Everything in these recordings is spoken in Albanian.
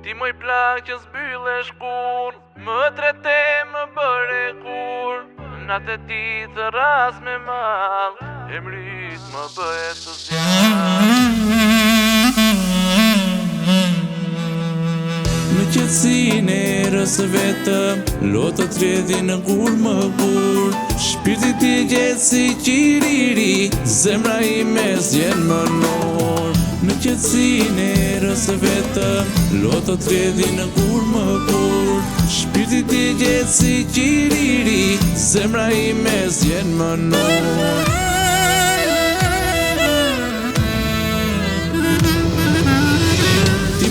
Ti moj plak që zbylle shkur, më trete më bëre kur. Natë ti të ras me mal, emrit më bëhet të Në qetësin e rësë vetëm, lotët rjedhin në kur më kur. Shpirti ti gjetë si qiriri, zemra ime zjen më nor. Në qetësin e rësë vetëm, lotët rjedhin në kur më kur. Shpirti ti gjetë si qiriri, zemra ime zjen më nor.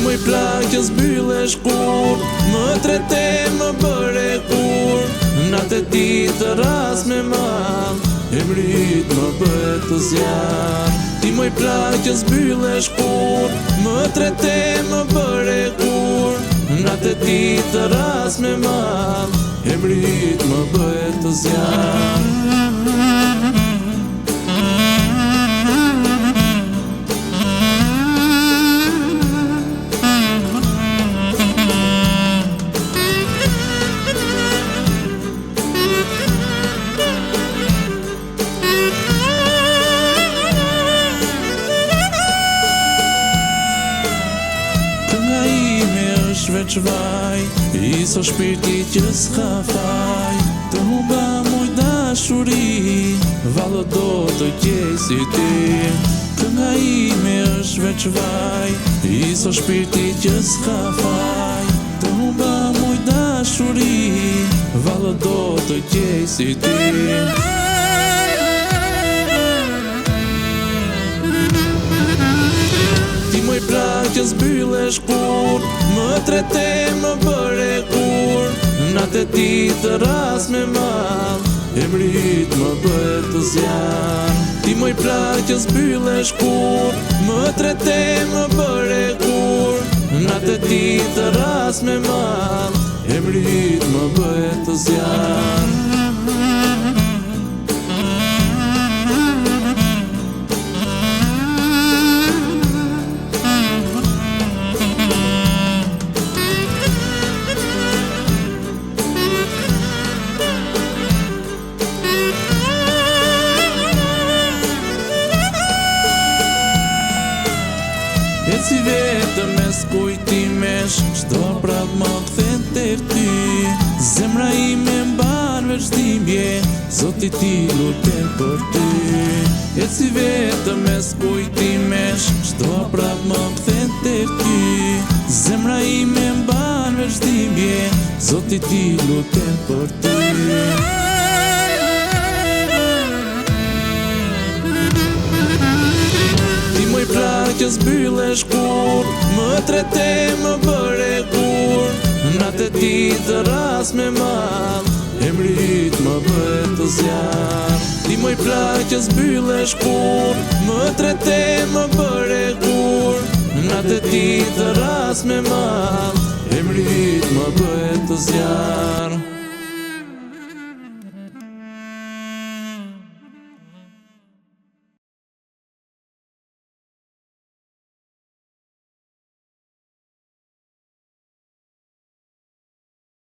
Moj plak që zbylle shkur, më trete më bëre kur. Natë ti të ras me mal, emrit më bëhet të zjarr. Ti moj plak që zbylle shkur, më trete më bëre kur. Natë ti të ras me mal, emrit më bëhet të zjarr. Veç vaj, iso shpirti që s'ka faj. Të humba muj dashuri, vallo do të gjej si ti. Kënga ime është veç vaj, iso shpirti që s'ka faj. Të humba muj dashuri, vallo do të gjej si ti. Moj plak që zbylle shkur, më trete më bëre kur. Natë ti të ras me mal, emrit më bëhet të zjarr. Ti moj plak që zbylle shkur, më trete më bëre kur. Natë ti të ras me mal, emrit më bëhet të zjarr. E si vetëm me s'kujtimesh, qdo prap më kthen të ty. Zemra ime mban veç dhimbje, Zoti ti lutem për ty. E si vetëm me s'kujtimesh, qdo prap më kthen të ty. Zemra ime mban veç dhimbje, Zoti ti lutem për ty. Moj plak që zbylle shkur, më trete më bëre kur. Natë ti të ras me mal, emrit më bëhet të zjarr. Ti moj plak që zbylle shkur, më trete më bëre kur. Natë ti të ras me mal, emrit më bëhet të zjarr.